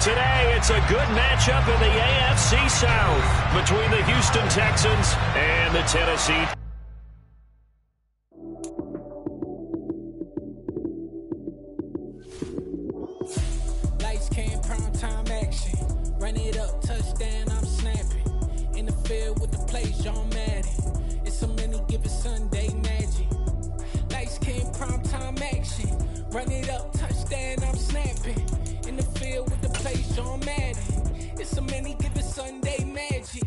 Today, it's a good matchup in the AFC South between the Houston Texans and the Tennessee. Lights came, prime time action. Run it up, touchdown, I'm snapping. In the field with the play, John Madden. It's a many given Sunday magic. Lights came, prime time action. Run it up, touchdown, I'm snapping. In the field with the play, John Madden. It's a many given Sunday magic.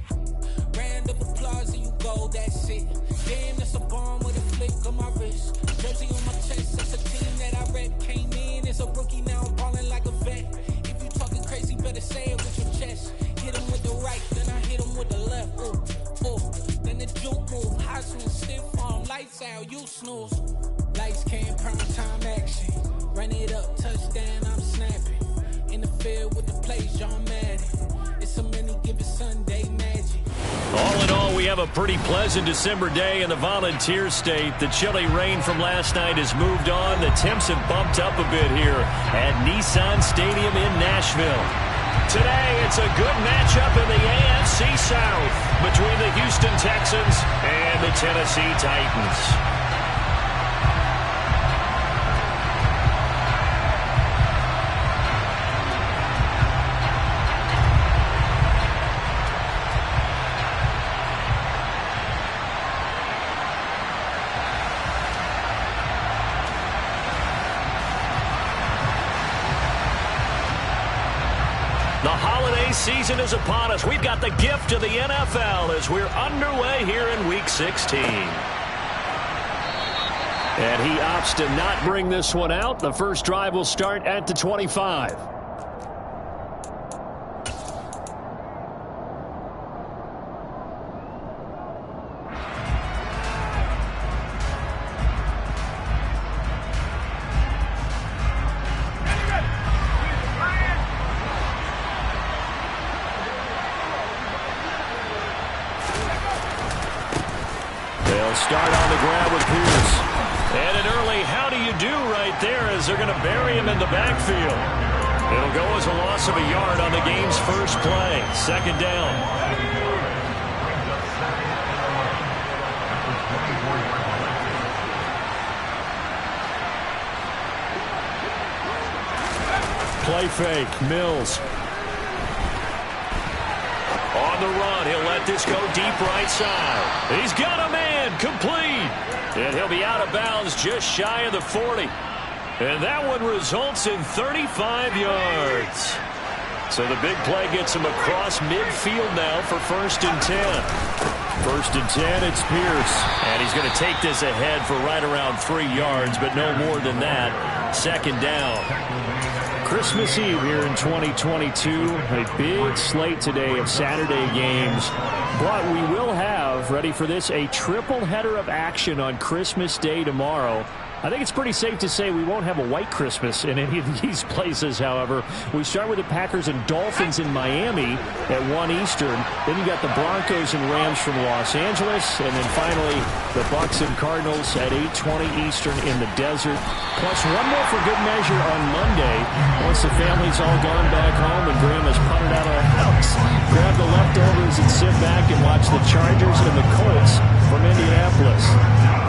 Round of applause and you go, that's it. Damn, that's a bomb with a flick on my wrist. Jersey on my chest, that's a team that I rep. Came in as a rookie, now I'm balling like a vet. If you talking crazy, better say it with your chest. Hit him with the right, then I hit him with the left. Ooh. Then the juke move, high swing, stiff arm, lights out, you snooze. Lights came, prime time action. Run it up, touchdown, I'm snapping. In the field with the play, John Madden. It's a many given Sunday magic. All in all, we have a pretty pleasant December day in the Volunteer State. The chilly rain from last night has moved on. The temps have bumped up a bit here at Nissan Stadium in Nashville. Today, it's a good matchup in the AFC South between the Houston Texans and the Tennessee Titans. The holiday season is upon us. We've got the gift of the NFL as we're underway here in Week 16. And he opts to not bring this one out. The first drive will start at the 25. Start on the ground with Pierce. And an early how do you do right there as they're going to bury him in the backfield. It'll go as a loss of a yard on the game's first play. Second down. Play fake. Mills. On the run, he'll let this go deep right side. He's got a man, complete. And he'll be out of bounds just shy of the 40. And that one results in 35 yards. So the big play gets him across midfield now for 1st and 10. 1st and 10, it's Pierce. And he's going to take this ahead for right around 3 yards, but no more than that. Second down. Christmas Eve here in 2022. A big slate today of Saturday games. But we will have, ready for this, a triple header of action on Christmas Day tomorrow. I think it's pretty safe to say we won't have a white Christmas in any of these places, however. We start with the Packers and Dolphins in Miami at 1 Eastern. Then you got the Broncos and Rams from Los Angeles. And then finally, the Bucs and Cardinals at 8:20 Eastern in the desert. Plus one more for good measure on Monday. Once the family's all gone back home and Graham has putted out of the house, grab the leftovers and sit back and watch the Chargers and the Colts from Indianapolis.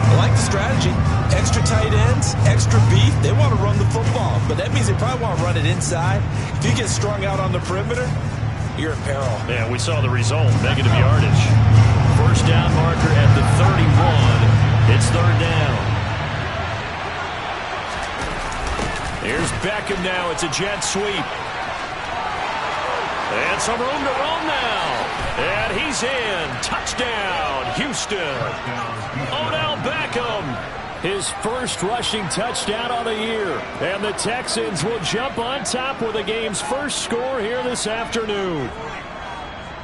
I like the strategy. Extra tight ends, extra beef. They want to run the football, but that means they probably want to run it inside. If you get strung out on the perimeter, you're in peril. Yeah, we saw the result. Negative yardage. First down marker at the 31. It's third down. Here's Beckham now. It's a jet sweep. And some room to run now. And he's in. Touchdown, Houston. Odell Beckham. His first rushing touchdown on the year. And the Texans will jump on top with the game's first score here this afternoon.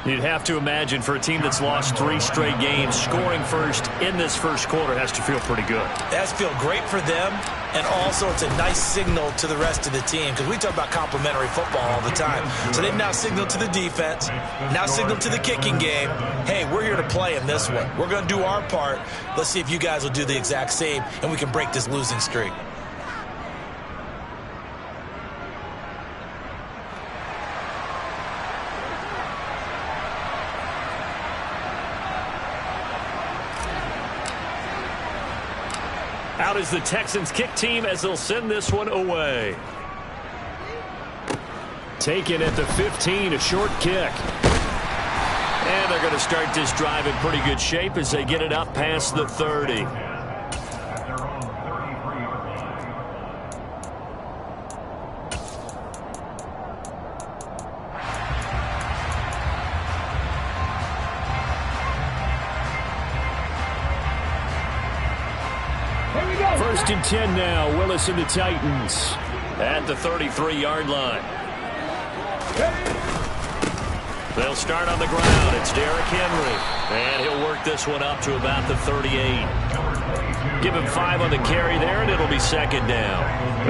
You'd have to imagine for a team that's lost 3 straight games, scoring first in this first quarter has to feel pretty good. That has to feel great for them, and also it's a nice signal to the rest of the team, because we talk about complimentary football all the time. So they've now signaled to the defense, now signaled to the kicking game, hey, we're here to play in this one. We're going to do our part. Let's see if you guys will do the exact same, and we can break this losing streak. Out is the Texans kick team as they'll send this one away. Taken at the 15, a short kick. And they're going to start this drive in pretty good shape as they get it up past the 30. First and 10 now. Willis and the Titans at the 33-yard line. They'll start on the ground. It's Derrick Henry. And he'll work this one up to about the 38. Give him 5 on the carry there, and it'll be second down.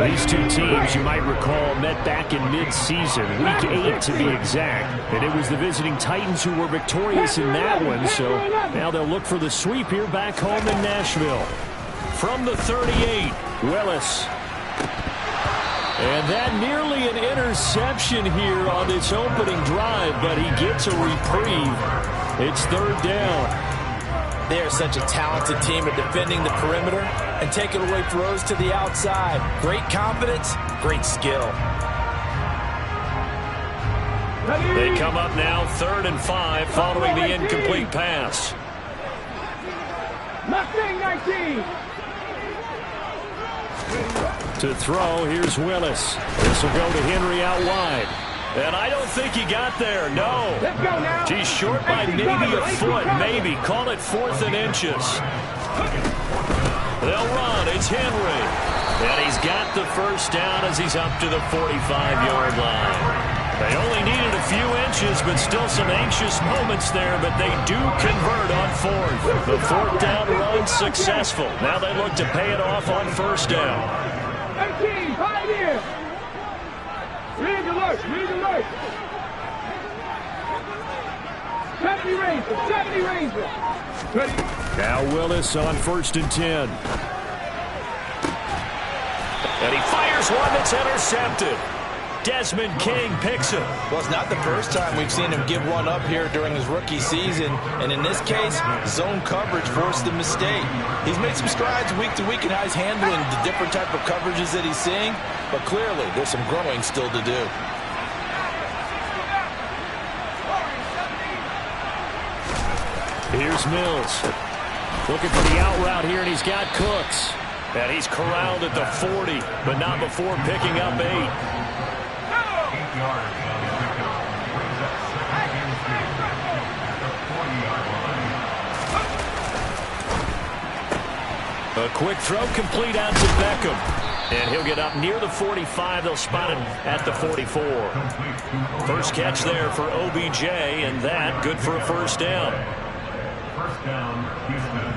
These two teams, you might recall, met back in mid-season, week 8 to be exact. And it was the visiting Titans who were victorious in that one. So now they'll look for the sweep here back home in Nashville. From the 38, Willis. And that nearly an interception here on this opening drive, but he gets a reprieve. It's third down. They are such a talented team at defending the perimeter and taking away throws to the outside. Great confidence, great skill. They come up now, 3rd and 5, following the incomplete pass. Mustang 19. To throw, here's Willis. This will go to Henry out wide. And I don't think he got there, no. Let's go now. He's short by maybe a foot, maybe. Call it 4th and inches. They'll run. It's Henry. And he's got the first down as he's up to the 45-yard line. They only needed a few inches, but still some anxious moments there, but they do convert on 4th. The 4th down run successful. Now they look to pay it off on 1st down. 13, Pioneer. Read alert, read alert. 70 Rangers, 70 Rangers. Ready. Now Willis on 1st and 10. And he fires one that's intercepted. Desmond King picks it. Well, it's not the first time we've seen him give one up here during his rookie season. And in this case, zone coverage forced the mistake. He's made some strides week to week in how he's handling the different type of coverages that he's seeing. But clearly, there's some growing still to do. Here's Mills. Looking for the out route here, and he's got Cooks. And he's corralled at the 40, but not before picking up 8. A quick throw complete out to Beckham. And he'll get up near the 45. They'll spot him at the 44. First catch there for OBJ, and that good for a first down. First down, Houston.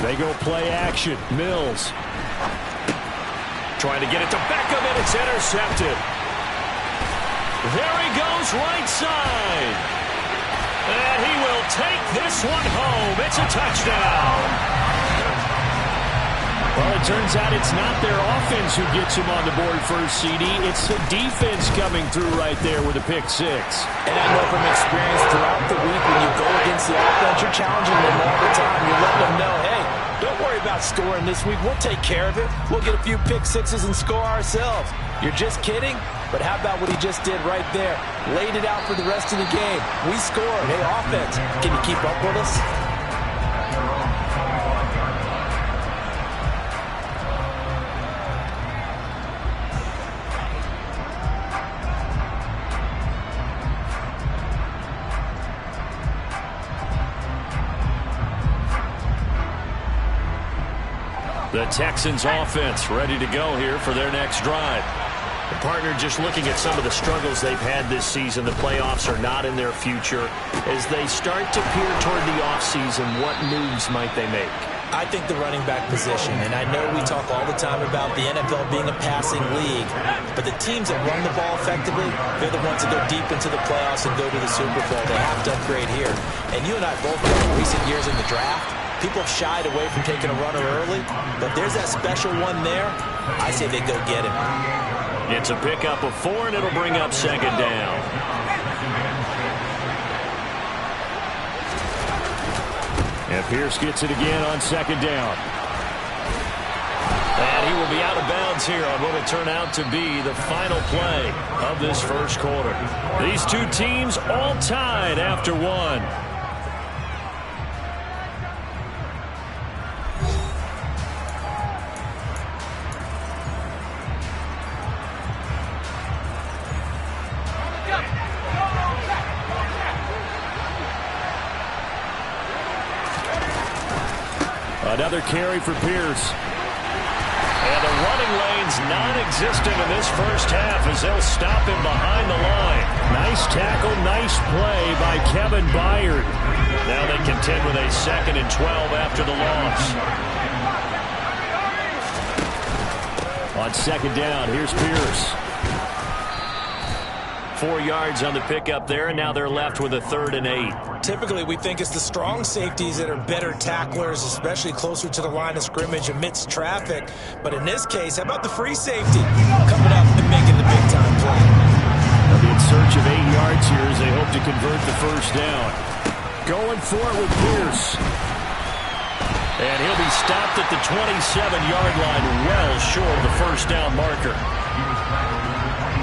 They go play action. Mills. Trying to get it to Beckham, and it's intercepted. There he goes, right side. And he will take this one home. It's a touchdown. Well, it turns out it's not their offense who gets him on the board first, CD. It's the defense coming through right there with a pick 6. And I know from experience throughout the week, when you go against the offense, you're challenging them all the time. You're letting them know, hey, don't worry about scoring this week. We'll take care of it. We'll get a few pick 6s and score ourselves. You're just kidding? But how about what he just did right there? Laid it out for the rest of the game. We scored. Hey, offense, can you keep up with us? The Texans offense ready to go here for their next drive. The partner just looking at some of the struggles they've had this season. The playoffs are not in their future. As they start to peer toward the offseason, what moves might they make? I think the running back position, and I know we talk all the time about the NFL being a passing league, but the teams that run the ball effectively, they're the ones that go deep into the playoffs and go to the Super Bowl. They have to upgrade here. And you and I both know in recent years in the draft, people have shied away from taking a runner early, but there's that special one there. I say they go get him. It's a pickup of 4, and it'll bring up second down. And Pierce gets it again on second down. And he will be out of bounds here on what will turn out to be the final play of this first quarter. These two teams all tied after one. Another carry for Pierce. And the running lane's non-existent in this first half as they'll stop him behind the line. Nice tackle, nice play by Kevin Byard. Now they contend with a 2nd and 12 after the loss. On second down, here's Pierce. 4 yards on the pickup there, and now they're left with a 3rd and 8. Typically, we think it's the strong safeties that are better tacklers, especially closer to the line of scrimmage amidst traffic. But in this case, how about the free safety coming up and making the big-time play? They'll be in search of 8 yards here as they hope to convert the first down. Going for it with Pierce. And he'll be stopped at the 27-yard line, well short of the first down marker.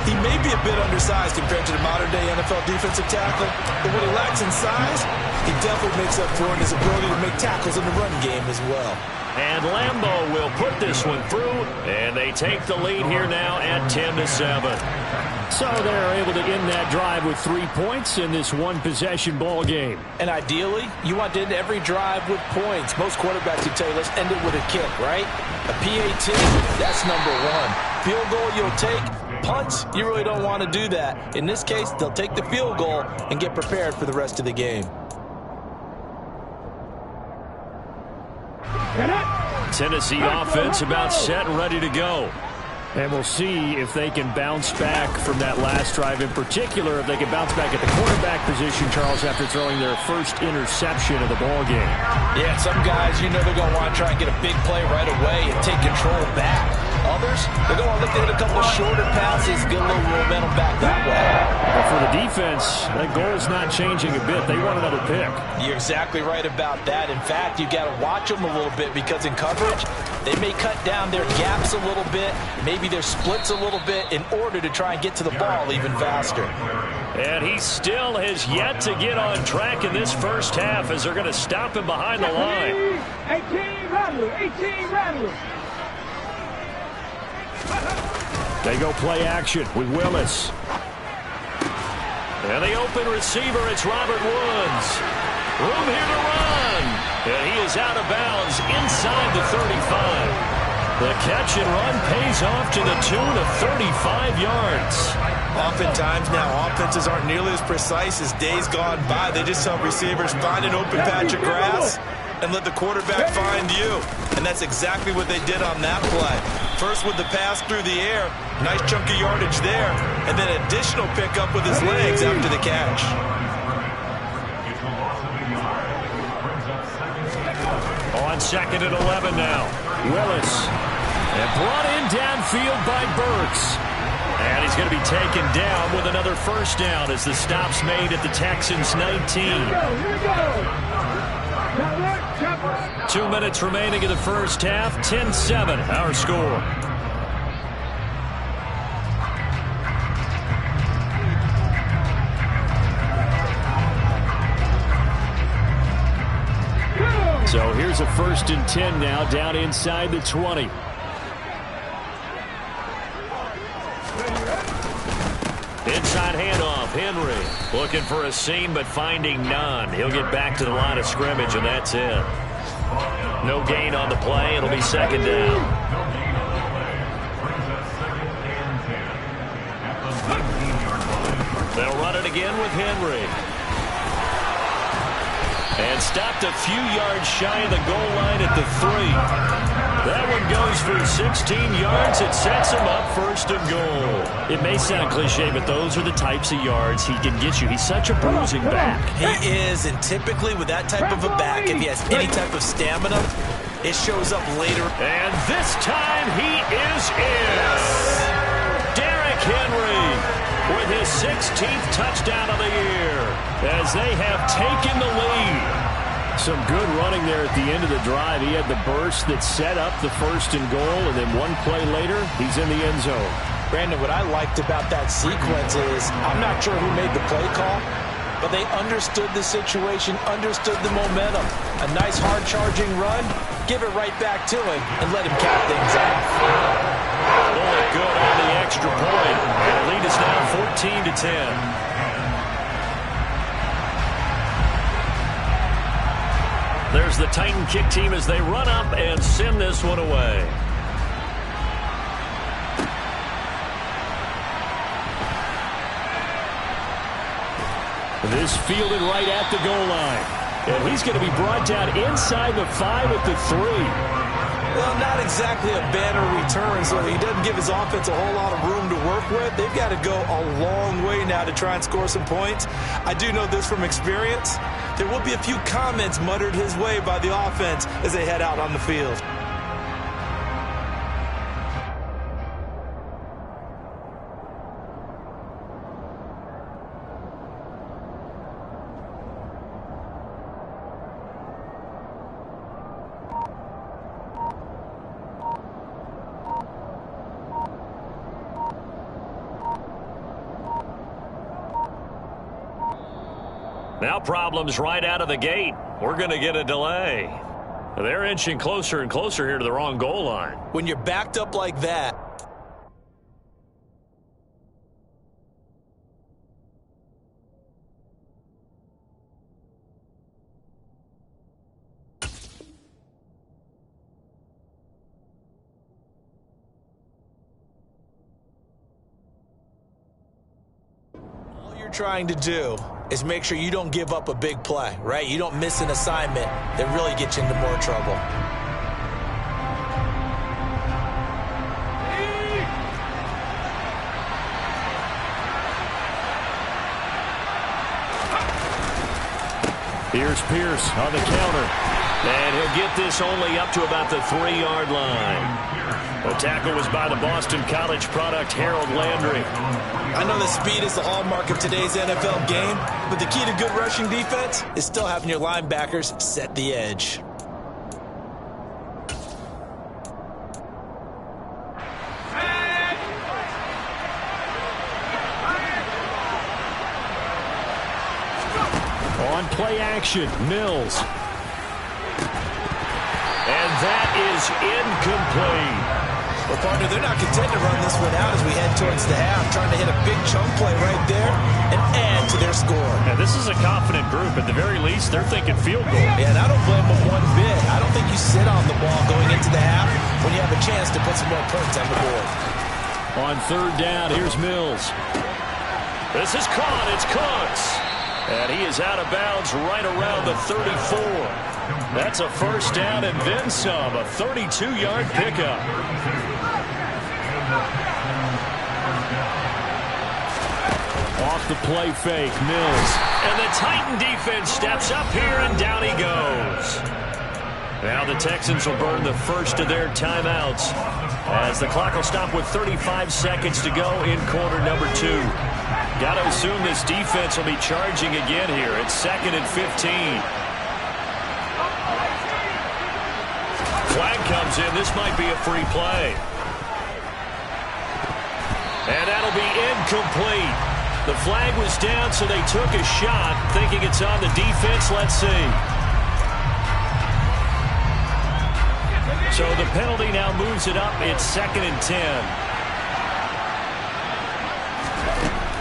He may be a bit undersized compared to the modern-day NFL defensive tackle, but what he lacks in size, he definitely makes up for in his ability to make tackles in the run game as well. And Lambeau will put this one through, and they take the lead here now at 10-7. So they're able to end that drive with 3 points in this one-possession ball game. And ideally, you want to end every drive with points. Most quarterbacks would tell you, let's end it with a kick, right? A PAT, that's number one. Field goal you'll take. Punts, you really don't want to do that. In this case, they'll take the field goal and get prepared for the rest of the game. Tennessee offense about set and ready to go. And we'll see if they can bounce back from that last drive. In particular, if they can bounce back at the quarterback position, Charles, after throwing their first interception of the ball game. Yeah, some guys, you know they're going to want to try and get a big play right away and take control back. Others, they're going to look to hit a couple of shorter passes, get a little momentum back that way. But for the defense, that goal's not changing a bit. They want another pick. You're exactly right about that. In fact, you got to watch them a little bit because in coverage, they may cut down their gaps a little bit, maybe their splits a little bit in order to try and get to the ball even faster. And he still has yet to get on track in this first half as they're going to stop him behind the line. 18 Rattler, 18 Rattler. They go play action with Willis. And the open receiver, it's Robert Woods. Room here to run. And he is out of bounds inside the 35. The catch and run pays off to the tune of 35 yards. Oftentimes now, offenses aren't nearly as precise as days gone by. They just help receivers find an open patch of grass and let the quarterback find you. And that's exactly what they did on that play. First with the pass through the air, nice chunk of yardage there, and then additional pickup with his legs after the catch. On 2nd and 11 now. Willis. And brought in downfield by Burks. And he's going to be taken down with another first down as the stop's made at the Texans' 19. Here we go. 2 minutes remaining in the first half. 10-7, our score. So here's a 1st and 10 now, down inside the 20. Inside handoff, Henry looking for a seam but finding none. He'll get back to the line of scrimmage, and that's it. No gain on the play. It'll be 2nd down. They'll run it again with Henry. And stopped a few yards shy of the goal line at the 3. That one goes for 16 yards. It sets him up 1st and goal. It may sound cliche, but those are the types of yards he can get you. He's such a bruising back. He is, and typically with that type of a back, if he has any type of stamina, it shows up later. And this time he is in. Derrick Henry with his 16th touchdown of the year as they have taken the lead. Some good running there at the end of the drive. He had the burst that set up the 1st and goal, and then one play later, he's in the end zone. Brandon, what I liked about that sequence is I'm not sure who made the play call, but they understood the situation, understood the momentum. A nice hard-charging run, give it right back to him, and let him cap things off. Bullet good on the extra point. And the lead is now 14-10. There's the Titan kick team as they run up and send this one away. This fielded right at the goal line. And he's going to be brought down inside the 5 at the 3. Well, not exactly a banner return, so he doesn't give his offense a whole lot of room to work with. They've got to go a long way now to try and score some points. I do know this from experience. There will be a few comments muttered his way by the offense as they head out on the field. Now problems right out of the gate. We're going to get a delay. They're inching closer and closer here to the wrong goal line. When you're backed up like that, all you're trying to do is make sure you don't give up a big play, right? You don't miss an assignment that really gets you into more trouble. Here's Pierce on the counter. And he'll get this only up to about the 3-yard line. The tackle was by the Boston College product, Harold Landry. I know that speed is the hallmark of today's NFL game, but the key to good rushing defense is still having your linebackers set the edge. On play action, Mills. And that is incomplete. Well, partner, they're not content to run this one out as we head towards the half, trying to hit a big chunk play right there and add to their score. Now, this is a confident group. At the very least, they're thinking field goal. Yeah, and I don't blame them one bit. I don't think you sit on the ball going into the half when you have a chance to put some more points on the board. On 3rd down, here's Mills. This is caught. It's Cooks. And he is out of bounds right around the 34. That's a 1st down and then some. A 32-yard pickup. Off the play fake, Mills. And the Titan defense steps up here, and down he goes. Now the Texans will burn the first of their timeouts as the clock will stop with 35 seconds to go in quarter number 2. Got to assume this defense will be charging again here. It's 2nd and 15. Flag comes in. This might be a free play. And that'll be incomplete. The flag was down, so they took a shot, thinking it's on the defense. Let's see. So the penalty now moves it up. It's 2nd and 10.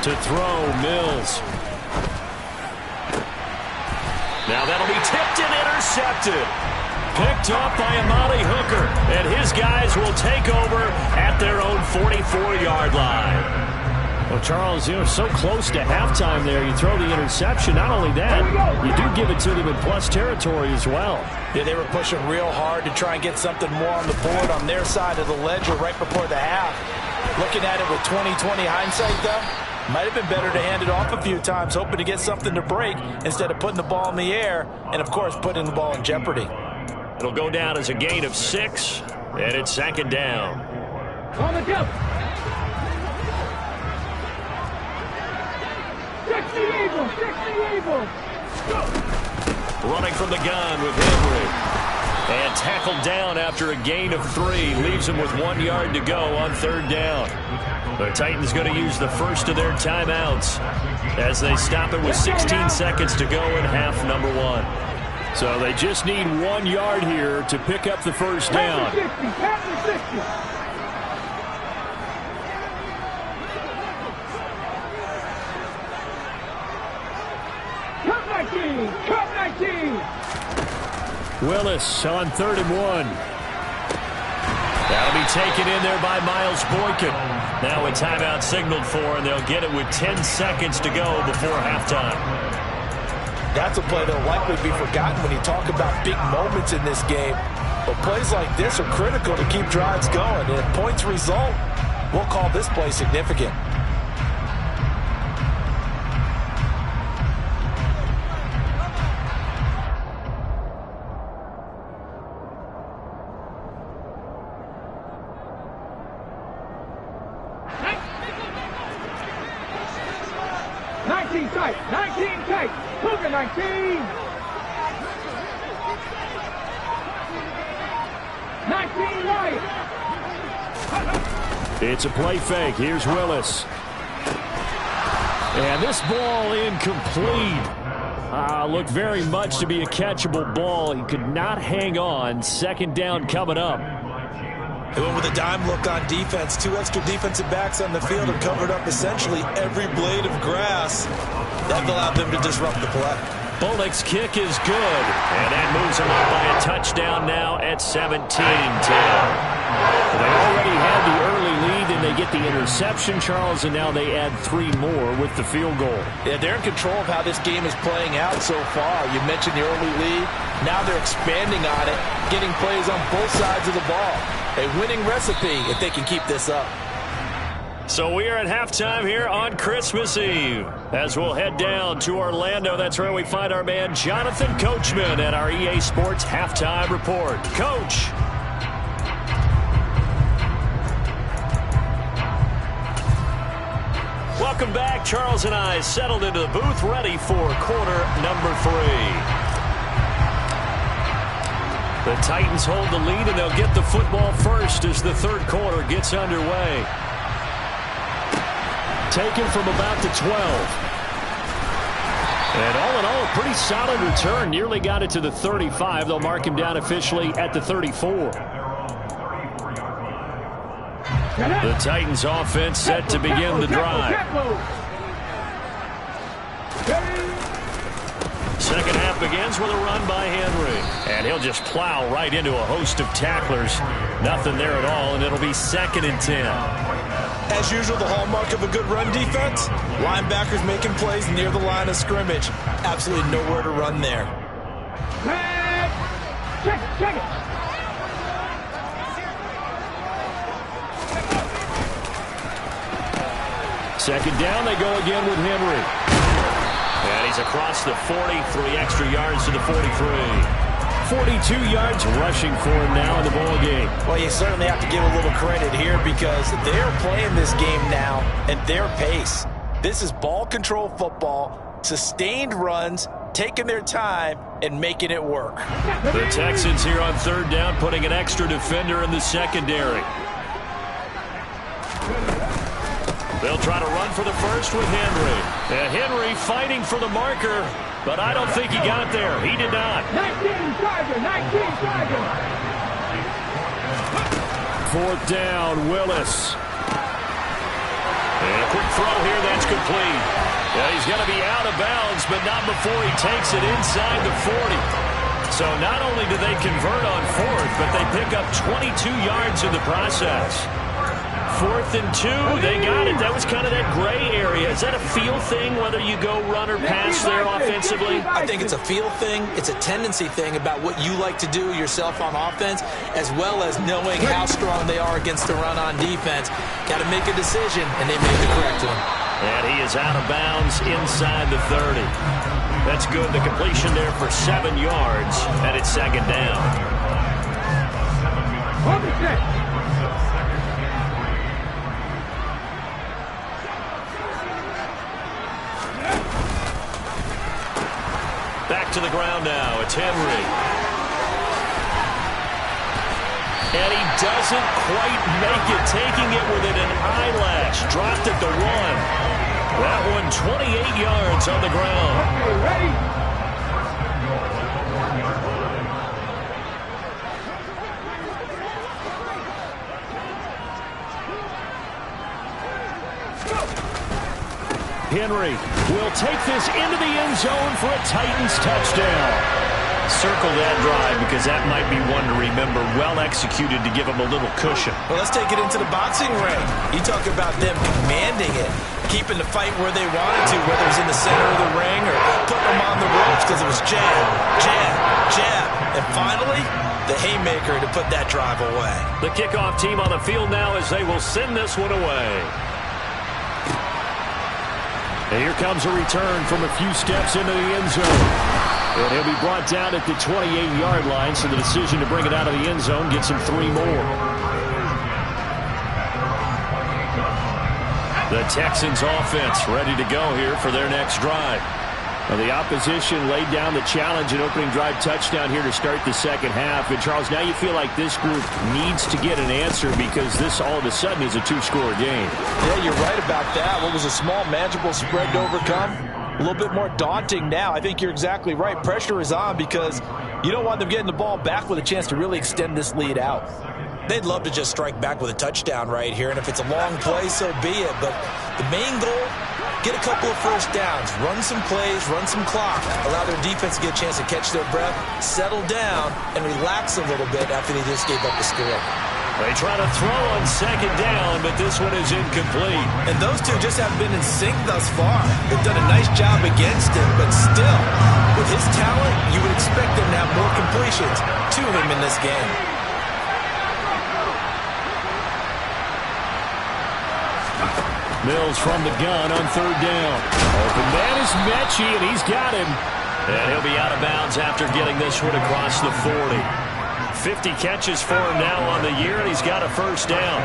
To throw, Mills. Now that'll be tipped and intercepted. Picked up by Amari Hooker. And his guys will take over at their own 44-yard line. Well, Charles, so close to halftime there. You throw the interception. Not only that, you do give it to them in plus territory as well. Yeah, they were pushing real hard to try and get something more on the board on their side of the ledger right before the half. Looking at it with 20/20 hindsight, though, might have been better to hand it off a few times, hoping to get something to break instead of putting the ball in the air and, of course, putting the ball in jeopardy. It'll go down as a gain of 6, and it's 2nd down. On the jump. 60 Eagles, 60 Eagles. Go. Running from the gun with Henry. And tackled down after a gain of 3. Leaves him with 1 yard to go on 3rd down. The Titans going to use the first of their timeouts as they stop it with 16 seconds to go in half number 1. So they just need 1 yard here to pick up the first down. Cut 19. Willis on 3rd and 1. That'll be taken in there by Miles Boykin. Now a timeout signaled for, and they'll get it with 10 seconds to go before halftime. That's a play that'll likely be forgotten when you talk about big moments in this game. But plays like this are critical to keep drives going. And if points result, we'll call this play significant. Cougar 19. 19 right. It's a play fake. Here's Willis. And this ball incomplete. Looked very much to be a catchable ball. He could not hang on. 2nd down coming up. They went with a dime look on defense. 2 extra defensive backs on the field and covered up essentially every blade of grass. That allowed them to disrupt the play. Bullock's kick is good, and that moves them up by a touchdown now at 17-10. They already had the early lead, and they get the interception, Charles, and now they add 3 more with the field goal. Yeah, they're in control of how this game is playing out so far. You mentioned the early lead. Now they're expanding on it, getting plays on both sides of the ball. A winning recipe if they can keep this up. So we are at halftime here on Christmas Eve. As we'll head down to Orlando, that's where we find our man Jonathan Coachman at our EA Sports Halftime Report. Coach. Welcome back. Charles and I settled into the booth ready for quarter number 3. The Titans hold the lead, and they'll get the football first as the 3rd quarter gets underway. Taken from about the 12. And all in all, a pretty solid return. Nearly got it to the 35. They'll mark him down officially at the 34. The Titans offense set to begin the drive. Second half begins with a run by Henry. And he'll just plow right into a host of tacklers. Nothing there at all, and it'll be 2nd and 10. As usual, the hallmark of a good run defense, linebackers making plays near the line of scrimmage. Absolutely nowhere to run there. Check it. Second down, they go again with Henry. And he's across the 40, 3 extra yards to the 43. 42 yards rushing for him now in the ball game. Well, you certainly have to give a little credit here because they're playing this game now at their pace. This is ball control football, sustained runs, taking their time, and making it work. The Texans here on 3rd down, putting an extra defender in the secondary. They'll try to run for the first with Henry. And Henry fighting for the marker, but I don't think he got there. He did not. 19 Tiger. 4th down, Willis. And a quick throw here, that's complete. Yeah, he's going to be out of bounds, but not before he takes it inside the 40. So not only do they convert on 4th, but they pick up 22 yards in the process. 4th and 2, they got it. That was kind of that gray area. Is that a feel thing, whether you go run or pass there offensively? I think it's a feel thing. It's a tendency thing about what you like to do yourself on offense, as well as knowing how strong they are against the run on defense. Got to make a decision, and they made the correct one. And he is out of bounds inside the 30. That's good. The completion there for 7 yards, and it's 2nd down. to the ground now. It's Henry. And he doesn't quite make it, taking it within an eyelash. Dropped at the 1. That one 28 yards on the ground. Okay, ready? Henry will take this into the end zone for a Titans touchdown. Circle that drive because that might be one to remember. Well executed to give him a little cushion. Well, let's take it into the boxing ring. You talk about them commanding it, keeping the fight where they wanted to, whether it was in the center of the ring or putting them on the ropes because it was jab, jab, jab. And finally, the haymaker to put that drive away. The kickoff team on the field now as they will send this one away. And here comes a return from a few steps into the end zone. And he'll be brought down at the 28-yard line, so the decision to bring it out of the end zone gets him 3 more. The Texans offense ready to go here for their next drive. Well, the opposition laid down the challenge and opening drive touchdown here to start the second half. And, Charles, now you feel like this group needs to get an answer because this all of a sudden is a 2-score game. Yeah, you're right about that. What was a small, manageable spread to overcome? A little bit more daunting now. I think you're exactly right. Pressure is on because you don't want them getting the ball back with a chance to really extend this lead out. They'd love to just strike back with a touchdown right here, and if it's a long play, so be it. But the main goal, get a couple of first downs, run some plays, run some clock, allow their defense to get a chance to catch their breath, settle down, and relax a little bit after they just gave up the score. They try to throw on second down, but this one is incomplete. And those two just haven't been in sync thus far. They've done a nice job against him, but still, with his talent, you would expect them to have more completions to him in this game. Mills from the gun on third down. Open man is Mechie, and he's got him. And he'll be out of bounds after getting this one across the 40. 50 catches for him now on the year, and he's got a first down.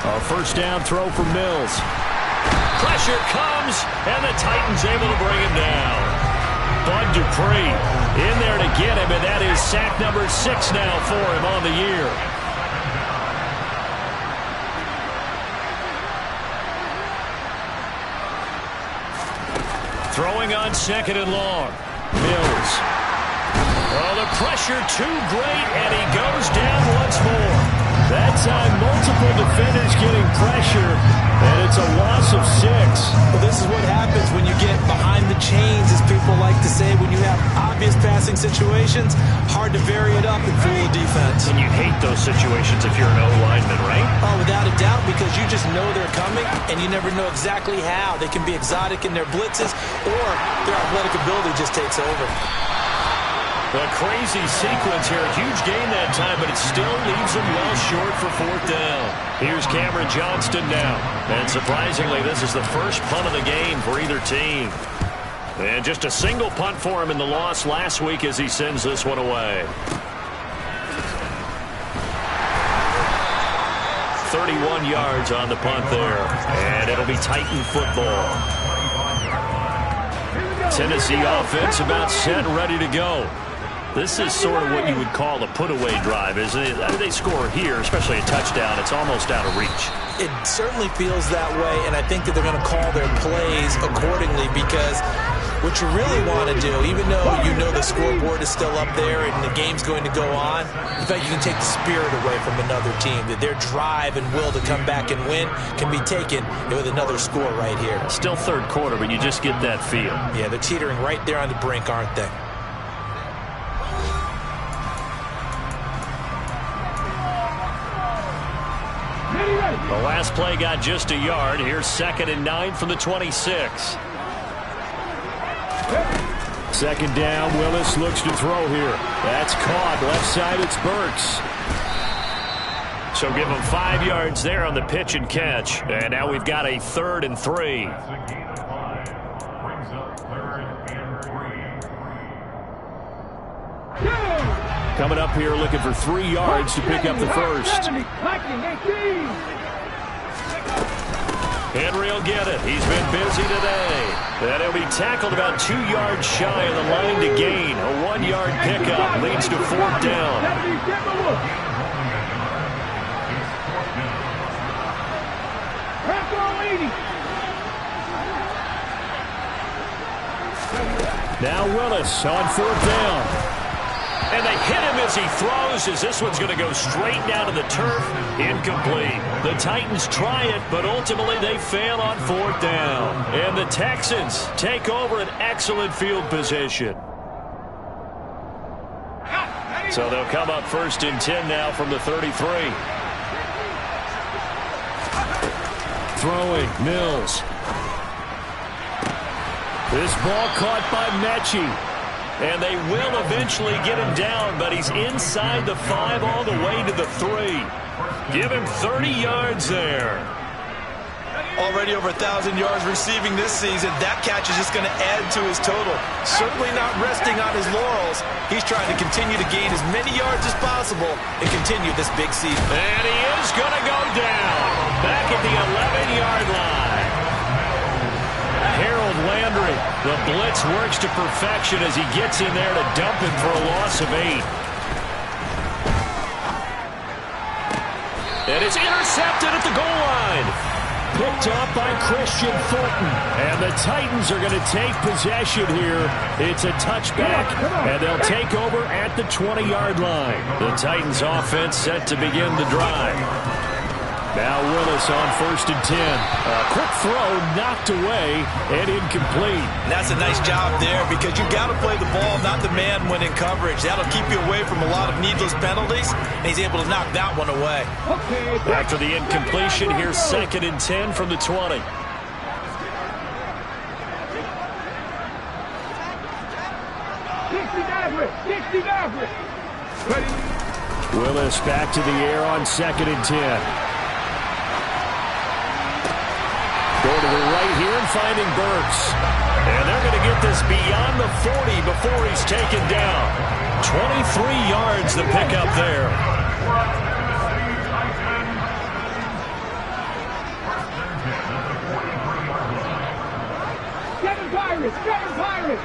A first down throw for Mills. Pressure comes, and the Titans able to bring him down. Bud Dupree in there to get him, and that is sack number 6 now for him on the year. Throwing on second and long. Mills. Oh, the pressure too great, and he goes down once more. That time, multiple defenders getting pressure, and it's a loss of 6. Well, this is what happens when you get behind the chains, as people like to say. When you have obvious passing situations, hard to vary it up and fool the defense. And you hate those situations if you're an O-lineman, right? Oh, without a doubt, because you just know they're coming, and you never know exactly how. They can be exotic in their blitzes, or their athletic ability just takes over. A crazy sequence here. A huge gain that time, but it still leaves them well short for fourth down. Here's Cameron Johnston now. And surprisingly, this is the first punt of the game for either team. And just a single punt for him in the loss last week as he sends this one away. 31 yards on the punt there. And it'll be Titan football. Tennessee offense about set, ready to go. This is sort of what you would call a put-away drive, isn't it? They score here, especially a touchdown. It's almost out of reach. It certainly feels that way, and I think that they're going to call their plays accordingly because what you really want to do, even though you know the scoreboard is still up there and the game's going to go on, in fact, you can take the spirit away from another team. That their drive and will to come back and win can be taken with another score right here. Still third quarter, but you just get that feel. Yeah, they're teetering right there on the brink, aren't they? The last play got just a yard. Here's 2nd and 9 from the 26. Second down, Willis looks to throw here. That's caught. Left side, it's Burks. So give him 5 yards there on the pitch and catch. And now we've got a 3rd and 3. Coming up here looking for 3 yards to pick up the first. Henry will get it. He's been busy today. And he'll be tackled about 2 yards shy of the line to gain. A 1-yard pickup leads to 4th down. Now Willis on 4th down. And they hit him as he throws, as this one's going to go straight down to the turf. Incomplete. The Titans try it, but ultimately they fail on 4th down. And the Texans take over an excellent field position. So they'll come up 1st and 10 now from the 33. Throwing, Mills. This ball caught by Mechie. And they will eventually get him down, but he's inside the 5 all the way to the 3. Give him 30 yards there. Already over 1,000 yards receiving this season. That catch is just going to add to his total. Certainly not resting on his laurels. He's trying to continue to gain as many yards as possible and continue this big season. And he is going to go down back at the 11-yard line. Harold Landry, the blitz works to perfection as he gets in there to dump him for a loss of 8. And it's intercepted at the goal line. Picked up by Christian Fulton. And the Titans are going to take possession here. It's a touchback, and they'll take over at the 20-yard line. The Titans offense set to begin the drive. Now Willis on 1st and 10. A quick throw knocked away and incomplete. And that's a nice job there because you've got to play the ball, not the man when in coverage. That'll keep you away from a lot of needless penalties, and he's able to knock that one away. After the incompletion, here's 2nd and 10 from the 20. Willis back to the air on 2nd and 10. Go to the right here and finding Burks. And they're going to get this beyond the 40 before he's taken down. 23 yards the pickup there. Kevin Pirates!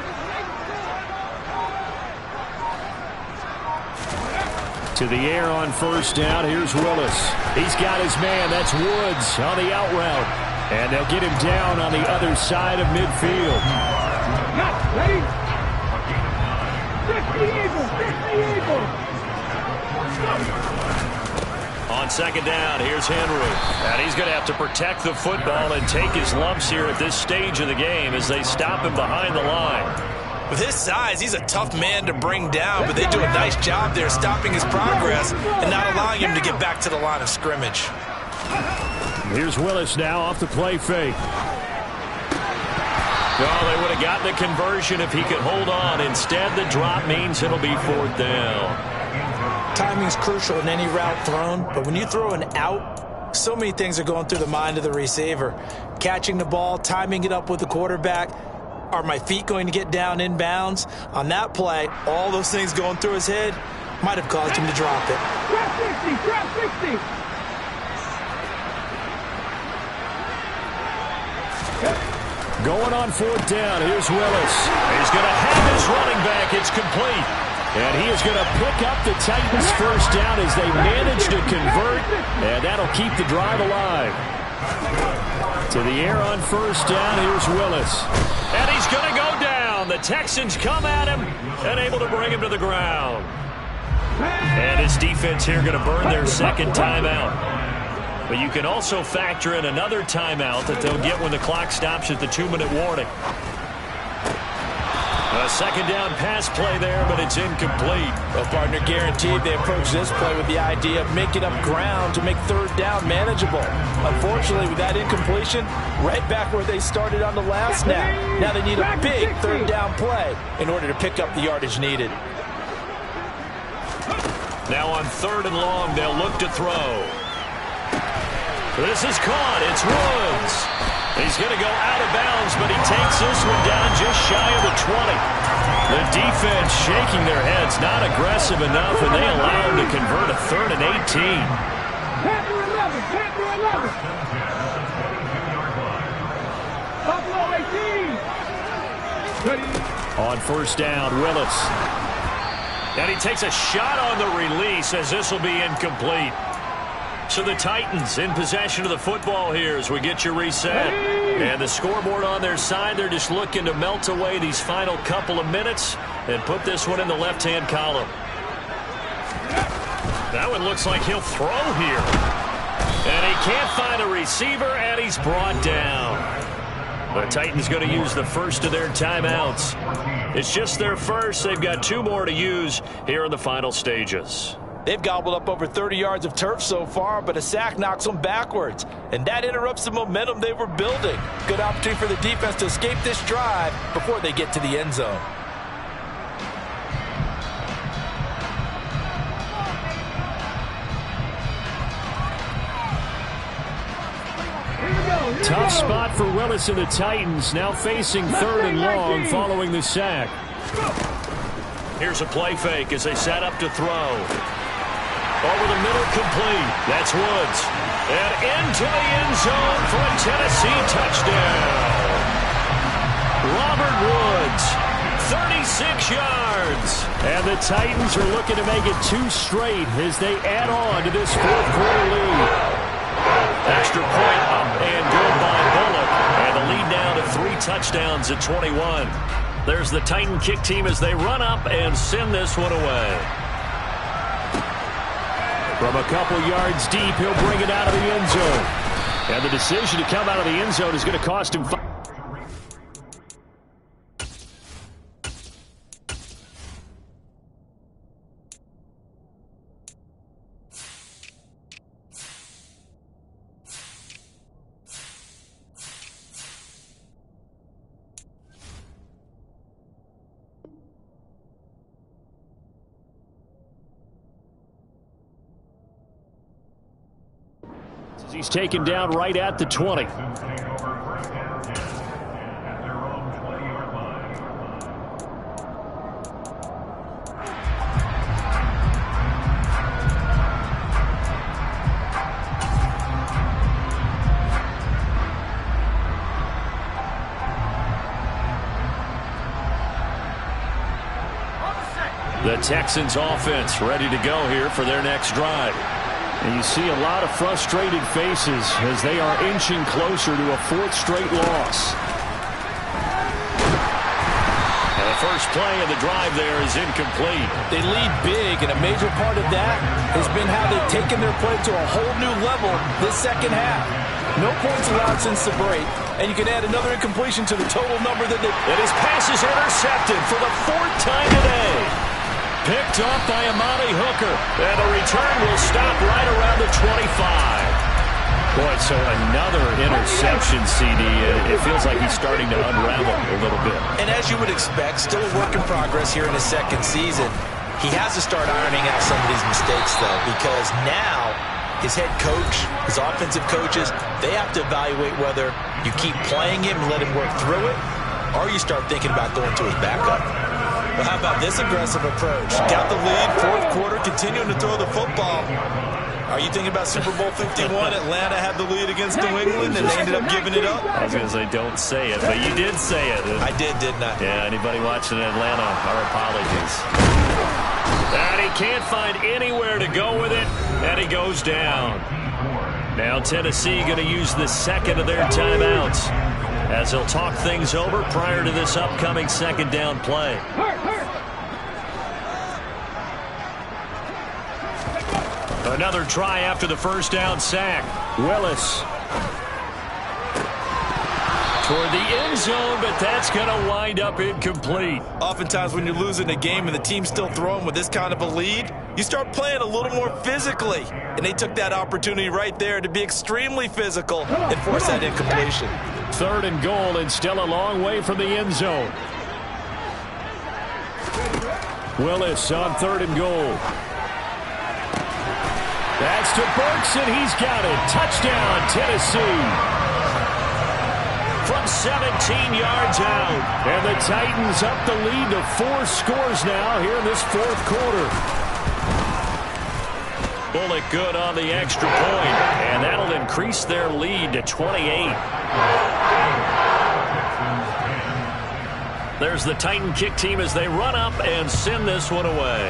To the air on 1st down. Here's Willis. He's got his man. That's Woods on the out route. And they'll get him down on the other side of midfield. Ready? 50 Eagles! On 2nd down, here's Henry. And he's going to have to protect the football and take his lumps here at this stage of the game as they stop him behind the line. With his size, he's a tough man to bring down, but they do a nice job there stopping his progress and not allowing him to get back to the line of scrimmage. Here's Willis now off the play fake. Oh, they would have gotten the conversion if he could hold on. Instead, the drop means it'll be 4th down. Timing's crucial in any route thrown, but when you throw an out, so many things are going through the mind of the receiver. Catching the ball, timing it up with the quarterback. Are my feet going to get down inbounds? On that play, all those things going through his head might have caused him to drop it. Drop 60! Going on 4th down. Here's Willis. He's going to have his running back. It's complete. And he is going to pick up the Titans' 1st down as they manage to convert. And that'll keep the drive alive. To the air on 1st down. Here's Willis. And he's going to go down. The Texans come at him and able to bring him to the ground. And this defense here going to burn their 2nd timeout. But you can also factor in another timeout that they'll get when the clock stops at the 2-minute warning. A 2nd down pass play there, but it's incomplete. Well, partner, guaranteed they approach this play with the idea of making up ground to make 3rd down manageable. Unfortunately, with that incompletion, right back where they started on the last snap. Now they need a big 3rd down play in order to pick up the yardage needed. Now on 3rd and long, they'll look to throw. This is caught. It's Woods. He's going to go out of bounds, but he takes this one down just shy of the 20. The defense shaking their heads, not aggressive enough, and they allow him to convert a 3rd and 18. Panther 11! On first down, Willis. And he takes a shot on the release as this will be incomplete. So the Titans in possession of the football here as we get you reset. And the scoreboard on their side, they're just looking to melt away these final couple of minutes and put this one in the left-hand column. That one looks like he'll throw here. And he can't find a receiver, and he's brought down. The Titans going to use the first of their timeouts. It's just their first. They've got 2 more to use here in the final stages. They've gobbled up over 30 yards of turf so far, but a sack knocks them backwards. And that interrupts the momentum they were building. Good opportunity for the defense to escape this drive before they get to the end zone. Tough spot for Willis and the Titans, now facing 3rd and long following the sack. Here's a play fake as they set up to throw. Over the middle, complete. That's Woods. And into the end zone for a Tennessee touchdown. Robert Woods, 36 yards. And the Titans are looking to make it 2 straight as they add on to this 4th quarter lead. Extra point up and good by Bullock. And the lead now to 3 touchdowns at 21. There's the Titan kick team as they run up and send this one away. From a couple yards deep, he'll bring it out of the end zone. And the decision to come out of the end zone is going to cost him 5. He's taken down right at the 20. The Texans offense ready to go here for their next drive. And you see a lot of frustrated faces as they are inching closer to a 4th straight loss. And the first play of the drive there is incomplete. They lead big, and a major part of that has been how they've taken their play to a whole new level this second half. No points allowed since the break, and you can add another incompletion to the total number that they... And his pass is intercepted for the 4th time today. Picked up by Amani Hooker. And the return will stop right around the 25. Boy, so another interception, CD. It feels like he's starting to unravel a little bit. And as you would expect, still a work in progress here in his 2nd season. He has to start ironing out some of these mistakes, though, because now his head coach, his offensive coaches, they have to evaluate whether you keep playing him and let him work through it, or you start thinking about going to his backup. Well, how about this aggressive approach? Got the lead, 4th quarter, continuing to throw the football. Are you thinking about Super Bowl 51? Atlanta had the lead against New England, and they ended up giving it up? I was going to say, don't say it, but you did say it. I did, didn't I? Yeah, anybody watching Atlanta, our apologies. And he can't find anywhere to go with it, and he goes down. Now Tennessee going to use the 2nd of their timeouts as they'll talk things over prior to this upcoming 2nd down play. Another try after the first down sack. Willis toward the end zone, but that's going to wind up incomplete. Oftentimes when you're losing a game and the team's still throwing with this kind of a lead, you start playing a little more physically. And they took that opportunity right there to be extremely physical and force that incompletion. 3rd and goal, and still a long way from the end zone. Willis on 3rd and goal. That's to Burks, and he's got it. Touchdown, Tennessee. From 17 yards out. And the Titans up the lead to 4 scores now here in this 4th quarter. Bullock good on the extra point, and that'll increase their lead to 28. There's the Titan kick team as they run up and send this one away.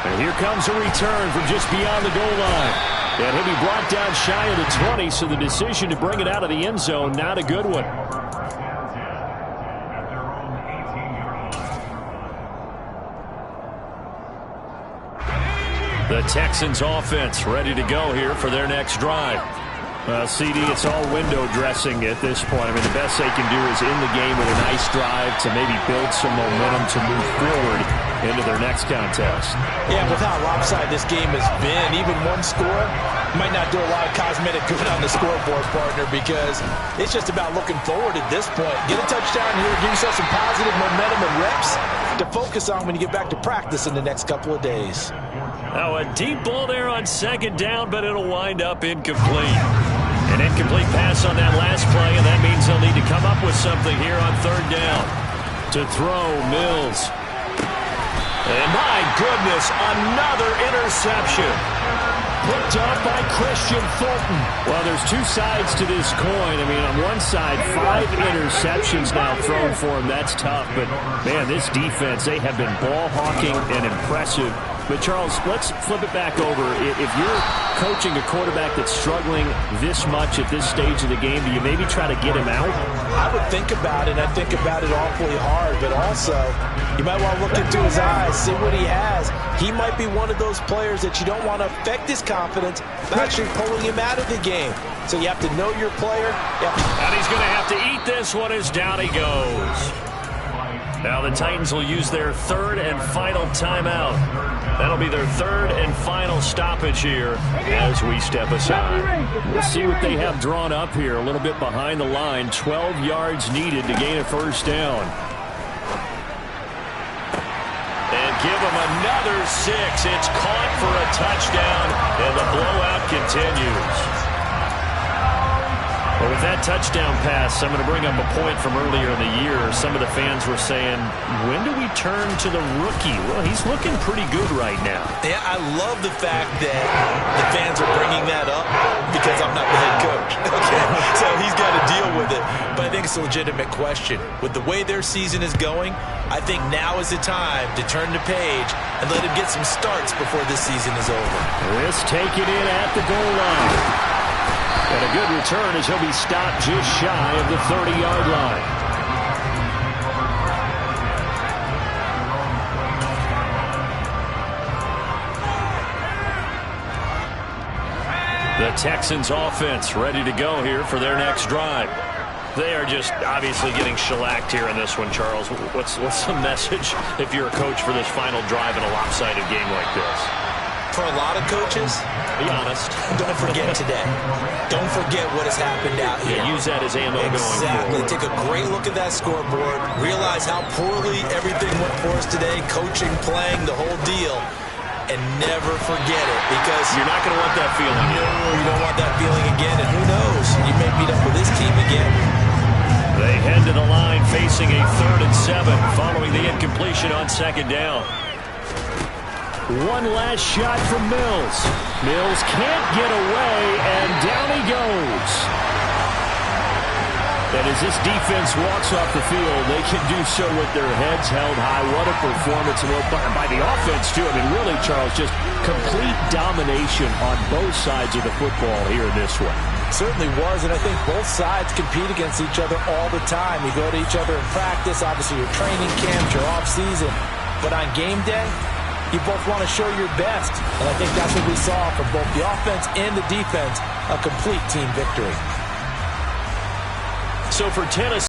And here comes a return from just beyond the goal line. And he'll be brought down shy of the 20, so the decision to bring it out of the end zone, not a good one. The Texans offense ready to go here for their next drive. Well, CD, it's all window dressing at this point. I mean, the best they can do is in the game with a nice drive to maybe build some momentum to move forward into their next contest. Yeah, with how lopsided this game has been, even one score might not do a lot of cosmetic good on the scoreboard, partner, because it's just about looking forward at this point. Get a touchdown here, give yourself some positive momentum and reps to focus on when you get back to practice in the next couple of days. Now, a deep ball there on second down, but it'll wind up incomplete. An incomplete pass on that last play, and that means they'll need to come up with something here on third down. To throw, Mills. And my goodness, another interception. Picked up by Christian Thornton. Well, there's two sides to this coin. I mean, on one side, 5 interceptions now thrown for him. That's tough. But, man, this defense, they have been ball hawking and impressive. But, Charles, let's flip it back over. If you're coaching a quarterback that's struggling this much at this stage of the game, do you maybe try to get him out? I would think about it, and I think about it awfully hard. But also, you might want to look into his eyes, see what he has. He might be one of those players that you don't want to affect his confidence by actually pulling him out of the game. So you have to know your player. And he's going to have to eat this one as down he goes. Now the Titans will use their third and final timeout. That'll be their third and final stoppage here as we step aside. We'll see what they have drawn up here. A little bit behind the line. 12 yards needed to gain a first down. And give them another 6. It's caught for a touchdown, and the blowout continues. Well, with that touchdown pass, I'm going to bring up a point from earlier in the year. Some of the fans were saying, when do we turn to the rookie? Well, he's looking pretty good right now. Yeah, I love the fact that the fans are bringing that up because I'm not the head coach. Okay, so he's got to deal with it. But I think it's a legitimate question. With the way their season is going, I think now is the time to turn the page and let him get some starts before this season is over. This taken in at the goal line. And a good return as he'll be stopped just shy of the 30-yard line. The Texans offense ready to go here for their next drive. They are just obviously getting shellacked here in this one, Charles. What's the message if you're a coach for this final drive in a lopsided game like this? For a lot of coaches, be honest, don't forget today. Don't forget what has happened out here. Yeah, use that as ammo going forward. Exactly. Take a great look at that scoreboard. Realize how poorly everything went for us today. Coaching, playing, the whole deal. And never forget it, because you're not going to want that feeling. No, you don't want that feeling again. And who knows? You may meet up with this team again. They head to the line facing a 3rd and 7 following the incompletion on second down. One last shot from Mills. Mills can't get away, and down he goes. And as this defense walks off the field, they can do so with their heads held high. What a performance by the offense, too. I mean, really, Charles, just complete domination on both sides of the football here in this one. Certainly was, and I think both sides compete against each other all the time. You go to each other in practice, obviously your training camps, your off-season. But on game day, you both want to show your best. And I think that's what we saw from both the offense and the defense, a complete team victory. So for Tennessee,